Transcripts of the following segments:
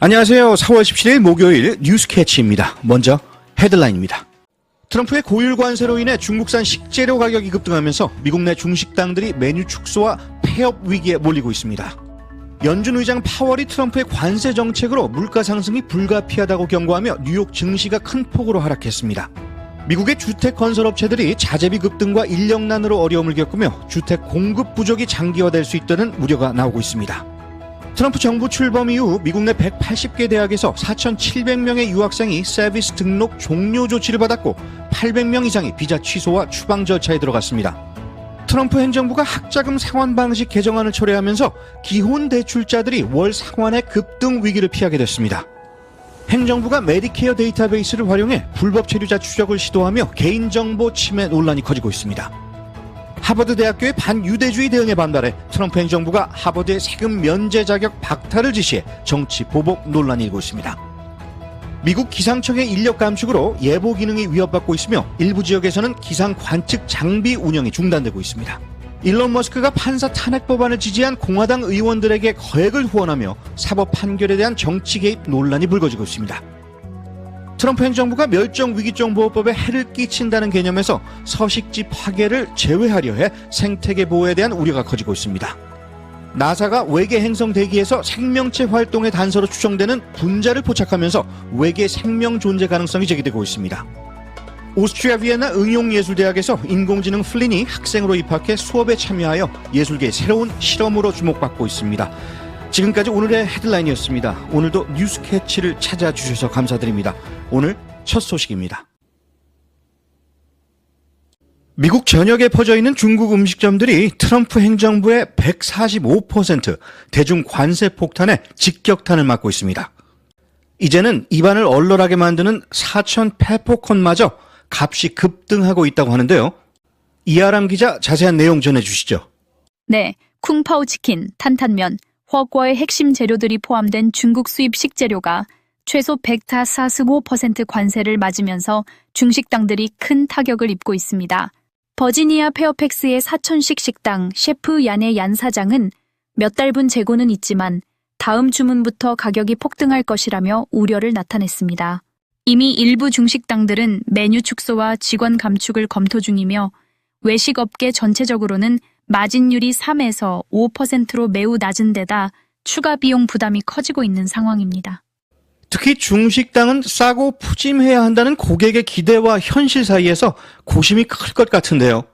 안녕하세요. 4월 17일 목요일 뉴스캐치입니다. 먼저 헤드라인입니다. 트럼프의 고율 관세로 인해 중국산 식재료 가격이 급등하면서 미국 내 중식당들이 메뉴 축소와 폐업 위기에 몰리고 있습니다. 연준 의장 파월이 트럼프의 관세 정책으로 물가 상승이 불가피하다고 경고하며 뉴욕 증시가 큰 폭으로 하락했습니다. 미국의 주택 건설업체들이 자재비 급등과 인력난으로 어려움을 겪으며 주택 공급 부족이 장기화될 수 있다는 우려가 나오고 있습니다. 트럼프 정부 출범 이후 미국 내 180개 대학에서 4,700명의 유학생이 서비스 등록 종료 조치를 받았고 800명 이상이 비자 취소와 추방 절차에 들어갔습니다. 트럼프 행정부가 학자금 상환 방식 개정안을 철회하면서 기혼 대출자들이 월 상환의 급등 위기를 피하게 됐습니다. 행정부가 메디케어 데이터베이스를 활용해 불법 체류자 추적을 시도하며 개인정보 침해 논란이 커지고 있습니다. 하버드 대학교의 반유대주의 대응에 반발해 트럼프 행정부가 하버드의 세금 면제 자격 박탈을 지시해 정치 보복 논란이 일고 있습니다. 미국 기상청의 인력 감축으로 예보 기능이 위협받고 있으며 일부 지역에서는 기상 관측 장비 운영이 중단되고 있습니다. 일론 머스크가 판사 탄핵 법안을 지지한 공화당 의원들에게 거액을 후원하며 사법 판결에 대한 정치 개입 논란이 불거지고 있습니다. 트럼프 행정부가 멸종위기종보호법에 해를 끼친다는 개념에서 서식지 파괴를 제외하려 해 생태계 보호에 대한 우려가 커지고 있습니다. 나사가 외계 행성 대기에서 생명체 활동의 단서로 추정되는 분자를 포착하면서 외계 생명 존재 가능성이 제기되고 있습니다. 오스트리아 비엔나 응용예술대학에서 인공지능 플린이 학생으로 입학해 수업에 참여하여 예술계의 새로운 실험으로 주목받고 있습니다. 지금까지 오늘의 헤드라인이었습니다. 오늘도 뉴스캐치를 찾아주셔서 감사드립니다. 오늘 첫 소식입니다. 미국 전역에 퍼져있는 중국 음식점들이 트럼프 행정부의 145% 대중 관세 폭탄에 직격탄을 맞고 있습니다. 이제는 입안을 얼얼하게 만드는 사천 페퍼콘마저 값이 급등하고 있다고 하는데요. 이아람 기자 자세한 내용 전해주시죠. 네, 쿵파오 치킨, 탄탄면, 허거의 핵심 재료들이 포함된 중국 수입 식재료가 최소 145% 관세를 맞으면서 중식당들이 큰 타격을 입고 있습니다. 버지니아 페어팩스의 사천식 식당 셰프 얀의 얀 사장은 몇 달분 재고는 있지만 다음 주문부터 가격이 폭등할 것이라며 우려를 나타냈습니다. 이미 일부 중식당들은 메뉴 축소와 직원 감축을 검토 중이며 외식업계 전체적으로는 마진율이 3에서 5%로 매우 낮은 데다 추가 비용 부담이 커지고 있는 상황입니다. 특히 중식당은 싸고 푸짐해야 한다는 고객의 기대와 현실 사이에서 고심이 클 것 같은데요.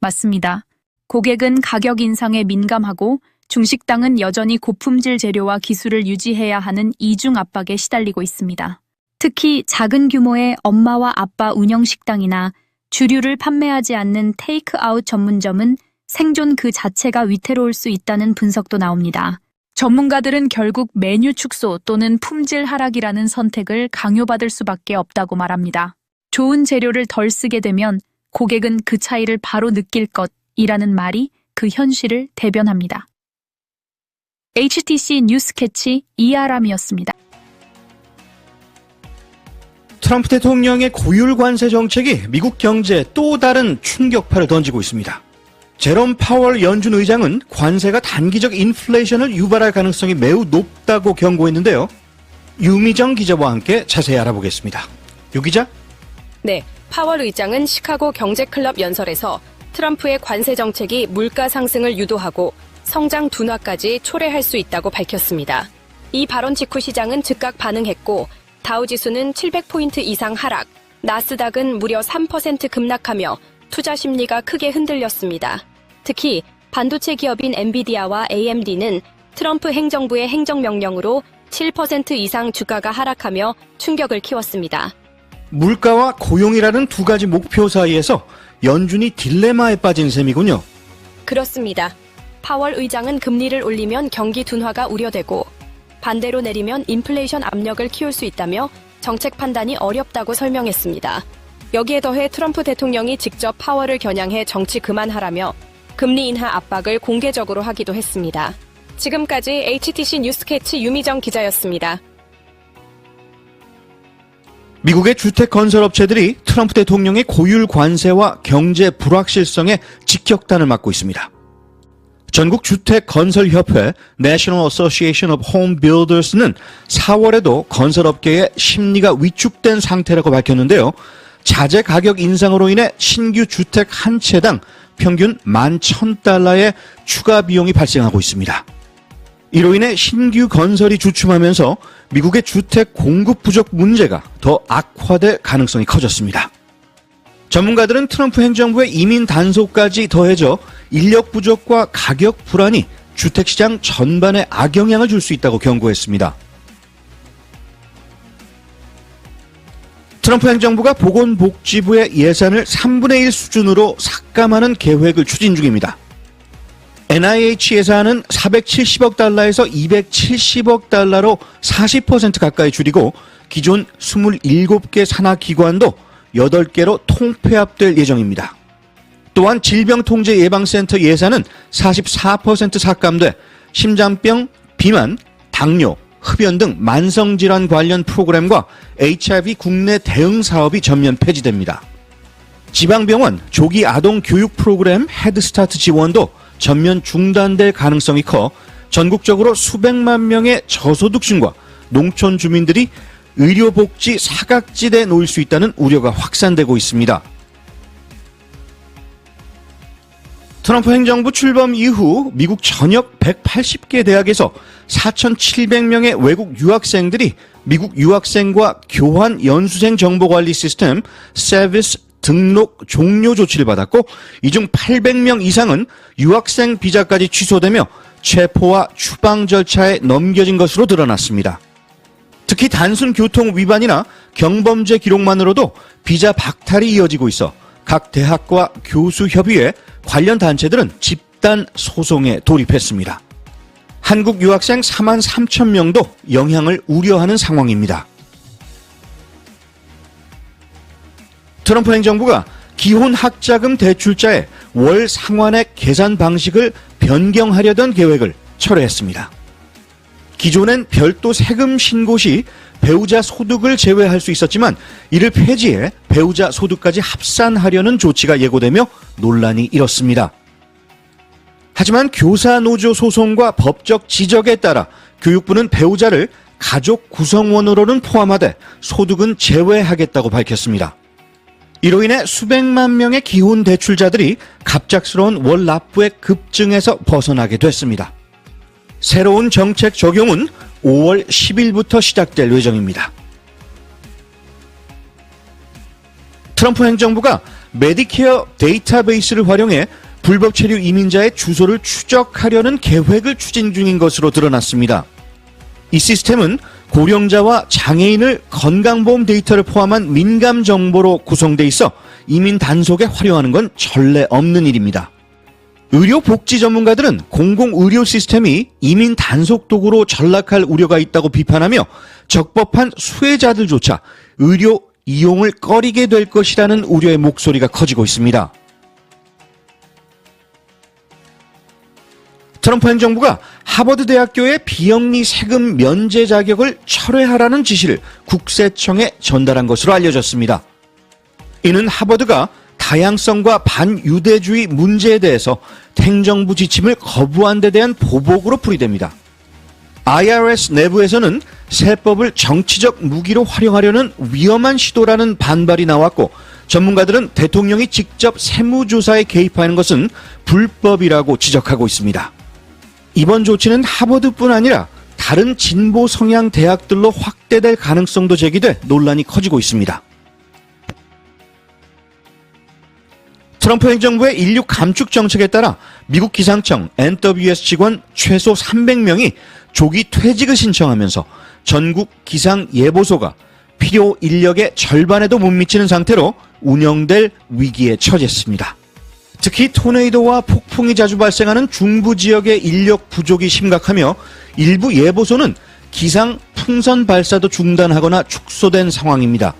맞습니다. 고객은 가격 인상에 민감하고 중식당은 여전히 고품질 재료와 기술을 유지해야 하는 이중 압박에 시달리고 있습니다. 특히 작은 규모의 엄마와 아빠 운영 식당이나 주류를 판매하지 않는 테이크아웃 전문점은 생존 그 자체가 위태로울 수 있다는 분석도 나옵니다. 전문가들은 결국 메뉴 축소 또는 품질 하락이라는 선택을 강요받을 수밖에 없다고 말합니다. 좋은 재료를 덜 쓰게 되면 고객은 그 차이를 바로 느낄 것이라는 말이 그 현실을 대변합니다. HTC 뉴스캐치 이아람이었습니다. 트럼프 대통령의 고율 관세 정책이 미국 경제에 또 다른 충격파를 던지고 있습니다. 제롬 파월 연준 의장은 관세가 단기적 인플레이션을 유발할 가능성이 매우 높다고 경고했는데요. 유미정 기자와 함께 자세히 알아보겠습니다. 유 기자? 네, 파월 의장은 시카고 경제클럽 연설에서 트럼프의 관세 정책이 물가 상승을 유도하고 성장 둔화까지 초래할 수 있다고 밝혔습니다. 이 발언 직후 시장은 즉각 반응했고 다우지수는 700포인트 이상 하락, 나스닥은 무려 3% 급락하며 투자 심리가 크게 흔들렸습니다. 특히 반도체 기업인 엔비디아와 AMD는 트럼프 행정부의 행정명령으로 7% 이상 주가가 하락하며 충격을 키웠습니다. 물가와 고용이라는 두 가지 목표 사이에서 연준이 딜레마에 빠진 셈이군요. 그렇습니다. 파월 의장은 금리를 올리면 경기 둔화가 우려되고 반대로 내리면 인플레이션 압력을 키울 수 있다며 정책 판단이 어렵다고 설명했습니다. 여기에 더해 트럼프 대통령이 직접 파월을 겨냥해 정치 그만하라며 금리 인하 압박을 공개적으로 하기도 했습니다. 지금까지 HTC 뉴스캐치 유미정 기자였습니다. 미국의 주택 건설업체들이 트럼프 대통령의 고율 관세와 경제 불확실성에 직격탄을 맞고 있습니다. 전국 주택 건설 협회 National Association of Home Builders는 4월에도 건설업계의 심리가 위축된 상태라고 밝혔는데요. 자재 가격 인상으로 인해 신규 주택 한 채당 평균 11,000달러의 추가 비용이 발생하고 있습니다. 이로 인해 신규 건설이 주춤하면서 미국의 주택 공급 부족 문제가 더 악화될 가능성이 커졌습니다. 전문가들은 트럼프 행정부의 이민 단속까지 더해져 인력 부족과 가격 불안이 주택시장 전반에 악영향을 줄 수 있다고 경고했습니다. 트럼프 행정부가 보건복지부의 예산을 3분의 1 수준으로 삭감하는 계획을 추진 중입니다. NIH 예산은 470억 달러에서 270억 달러로 40% 가까이 줄이고 기존 27개 산하기관도 8개로 통폐합될 예정입니다. 또한 질병통제예방센터 예산은 44% 삭감돼 심장병, 비만, 당뇨, 흡연 등 만성질환 관련 프로그램과 HIV 국내 대응 사업이 전면 폐지됩니다. 지방병원 조기 아동 교육 프로그램 헤드스타트 지원도 전면 중단될 가능성이 커 전국적으로 수백만 명의 저소득층과 농촌 주민들이 의료복지 사각지대에 놓일 수 있다는 우려가 확산되고 있습니다. 트럼프 행정부 출범 이후 미국 전역 180개 대학에서 4,700명의 외국 유학생들이 미국 유학생과 교환 연수생 정보관리 시스템 세비스 등록 종료 조치를 받았고 이 중 800명 이상은 유학생 비자까지 취소되며 체포와 추방 절차에 넘겨진 것으로 드러났습니다. 특히 단순 교통 위반이나 경범죄 기록만으로도 비자 박탈이 이어지고 있어 각 대학과 교수협의회 관련 단체들은 집단 소송에 돌입했습니다. 한국 유학생 4만 3천 명도 영향을 우려하는 상황입니다. 트럼프 행정부가 기혼 학자금 대출자의 월 상환액 계산 방식을 변경하려던 계획을 철회했습니다. 기존엔 별도 세금 신고 시 배우자 소득을 제외할 수 있었지만 이를 폐지해 배우자 소득까지 합산하려는 조치가 예고되며 논란이 일었습니다. 하지만 교사 노조 소송과 법적 지적에 따라 교육부는 배우자를 가족 구성원으로는 포함하되 소득은 제외하겠다고 밝혔습니다. 이로 인해 수백만 명의 기혼 대출자들이 갑작스러운 월 납부액 급증에서 벗어나게 됐습니다. 새로운 정책 적용은 5월 10일부터 시작될 예정입니다. 트럼프 행정부가 메디케어 데이터베이스를 활용해 불법 체류 이민자의 주소를 추적하려는 계획을 추진 중인 것으로 드러났습니다. 이 시스템은 고령자와 장애인을 건강보험 데이터를 포함한 민감 정보로 구성돼 있어 이민 단속에 활용하는 건 전례 없는 일입니다. 의료복지 전문가들은 공공의료 시스템이 이민 단속 도구로 전락할 우려가 있다고 비판하며 적법한 수혜자들조차 의료 이용을 꺼리게 될 것이라는 우려의 목소리가 커지고 있습니다. 트럼프 행정부가 하버드 대학교의 비영리 세금 면제 자격을 철회하라는 지시를 국세청에 전달한 것으로 알려졌습니다. 이는 하버드가 다양성과 반유대주의 문제에 대해서 행정부 지침을 거부한 데 대한 보복으로 풀이됩니다. IRS 내부에서는 세법을 정치적 무기로 활용하려는 위험한 시도라는 반발이 나왔고 전문가들은 대통령이 직접 세무조사에 개입하는 것은 불법이라고 지적하고 있습니다. 이번 조치는 하버드뿐 아니라 다른 진보 성향 대학들로 확대될 가능성도 제기돼 논란이 커지고 있습니다. 트럼프 행정부의 인력 감축 정책에 따라 미국 기상청 NWS 직원 최소 300명이 조기 퇴직을 신청하면서 전국 기상예보소가 필요 인력의 절반에도 못 미치는 상태로 운영될 위기에 처했습니다. 특히 토네이도와 폭풍이 자주 발생하는 중부 지역의 인력 부족이 심각하며 일부 예보소는 기상 풍선 발사도 중단하거나 축소된 상황입니다.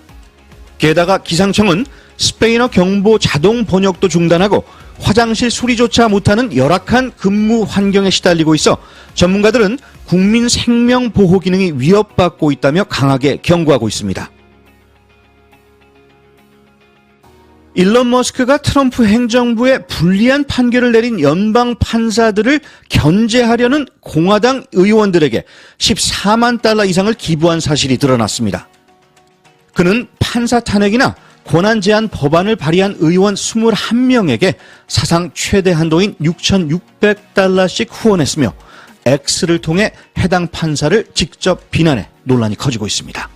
게다가 기상청은 스페인어 경보 자동 번역도 중단하고 화장실 수리조차 못하는 열악한 근무 환경에 시달리고 있어 전문가들은 국민 생명 보호 기능이 위협받고 있다며 강하게 경고하고 있습니다. 일론 머스크가 트럼프 행정부에 불리한 판결을 내린 연방 판사들을 견제하려는 공화당 의원들에게 14만 달러 이상을 기부한 사실이 드러났습니다. 그는 판사 탄핵이나 권한 제한 법안을 발의한 의원 21명에게 사상 최대 한도인 6,600달러씩 후원했으며 X를 통해 해당 판사를 직접 비난해 논란이 커지고 있습니다.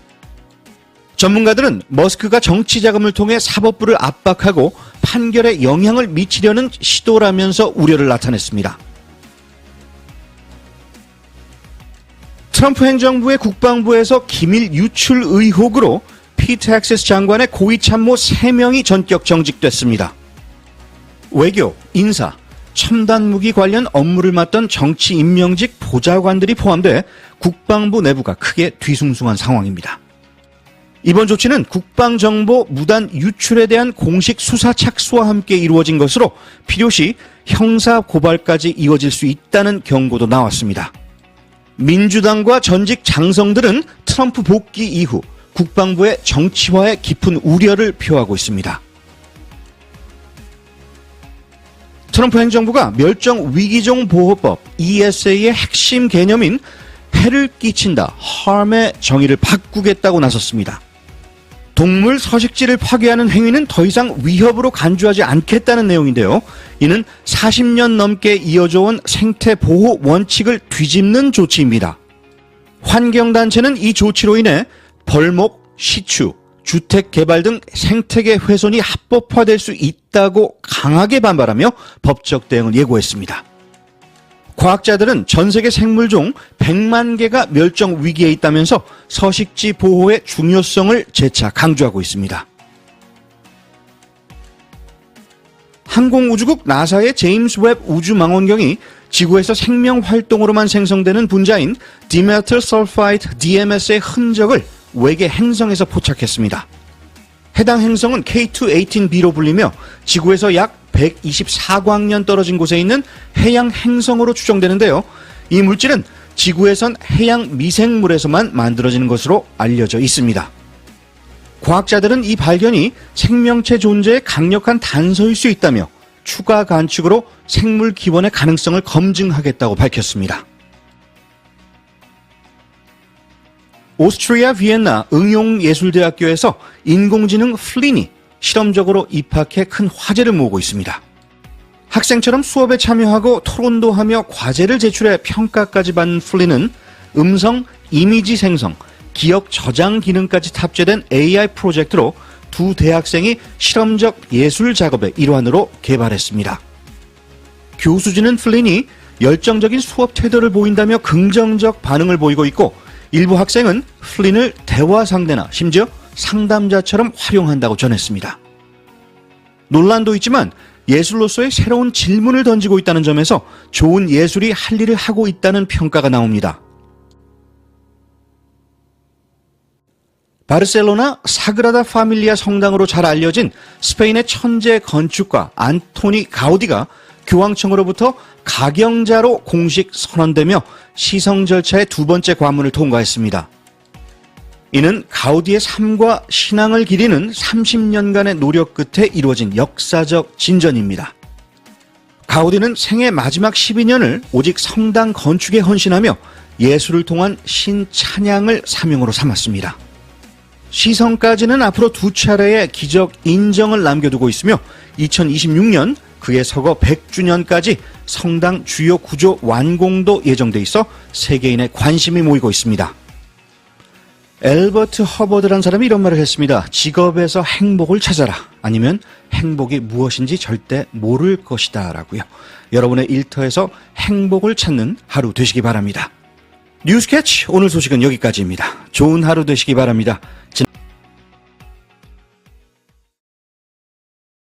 전문가들은 머스크가 정치 자금을 통해 사법부를 압박하고 판결에 영향을 미치려는 시도라면서 우려를 나타냈습니다. 트럼프 행정부의 국방부에서 기밀 유출 의혹으로 피트 헥세스 장관의 고위 참모 3명이 전격 정직됐습니다. 외교, 인사, 첨단 무기 관련 업무를 맡던 정치 임명직 보좌관들이 포함돼 국방부 내부가 크게 뒤숭숭한 상황입니다. 이번 조치는 국방정보 무단 유출에 대한 공식 수사 착수와 함께 이루어진 것으로 필요시 형사 고발까지 이어질 수 있다는 경고도 나왔습니다. 민주당과 전직 장성들은 트럼프 복귀 이후 국방부의 정치화에 깊은 우려를 표하고 있습니다. 트럼프 행정부가 멸종 위기종 보호법 ESA의 핵심 개념인 해를 끼친다, harm의 정의를 바꾸겠다고 나섰습니다. 동물 서식지를 파괴하는 행위는 더 이상 위협으로 간주하지 않겠다는 내용인데요. 이는 40년 넘게 이어져온 생태 보호 원칙을 뒤집는 조치입니다. 환경단체는 이 조치로 인해 벌목, 시추, 주택 개발 등 생태계 훼손이 합법화될 수 있다고 강하게 반발하며 법적 대응을 예고했습니다. 과학자들은 전 세계 생물종 100만 개가 멸종 위기에 있다면서 서식지 보호의 중요성을 재차 강조하고 있습니다. 항공우주국 나사의 제임스 웹 우주망원경이 지구에서 생명 활동으로만 생성되는 분자인 디메틸 설파이드 DMS의 흔적을 외계 행성에서 포착했습니다. 해당 행성은 K2-18b로 불리며 지구에서 약 124광년 떨어진 곳에 있는 해양 행성으로 추정되는데요. 이 물질은 지구에선 해양 미생물에서만 만들어지는 것으로 알려져 있습니다. 과학자들은 이 발견이 생명체 존재의 강력한 단서일 수 있다며 추가 관측으로 생물 기원의 가능성을 검증하겠다고 밝혔습니다. 오스트리아 비엔나 응용예술대학교에서 인공지능 플린이 실험적으로 입학해 큰 화제를 모으고 있습니다. 학생처럼 수업에 참여하고 토론도 하며 과제를 제출해 평가까지 받는 플린은 음성, 이미지 생성, 기억 저장 기능까지 탑재된 AI 프로젝트로 두 대학생이 실험적 예술 작업의 일환으로 개발했습니다. 교수진은 플린이 열정적인 수업 태도를 보인다며 긍정적 반응을 보이고 있고 일부 학생은 플린을 대화 상대나 심지어 상담자처럼 활용한다고 전했습니다. 논란도 있지만 예술로서의 새로운 질문을 던지고 있다는 점에서 좋은 예술이 할 일을 하고 있다는 평가가 나옵니다. 바르셀로나 사그라다 파밀리아 성당으로 잘 알려진 스페인의 천재 건축가 안토니 가우디가 교황청으로부터 가경자로 공식 선언되며 시성 절차의 두 번째 관문을 통과했습니다. 이는 가우디의 삶과 신앙을 기리는 30년간의 노력 끝에 이루어진 역사적 진전입니다. 가우디는 생애 마지막 12년을 오직 성당 건축에 헌신하며 예술을 통한 신찬양을 사명으로 삼았습니다. 시성까지는 앞으로 두 차례의 기적 인정을 남겨두고 있으며 2026년 그의 서거 100주년까지 성당 주요 구조 완공도 예정돼 있어 세계인의 관심이 모이고 있습니다. 엘버트 허버드라는 사람이 이런 말을 했습니다. 직업에서 행복을 찾아라. 아니면 행복이 무엇인지 절대 모를 것이다 라고요. 여러분의 일터에서 행복을 찾는 하루 되시기 바랍니다. 뉴스캐치 오늘 소식은 여기까지입니다. 좋은 하루 되시기 바랍니다.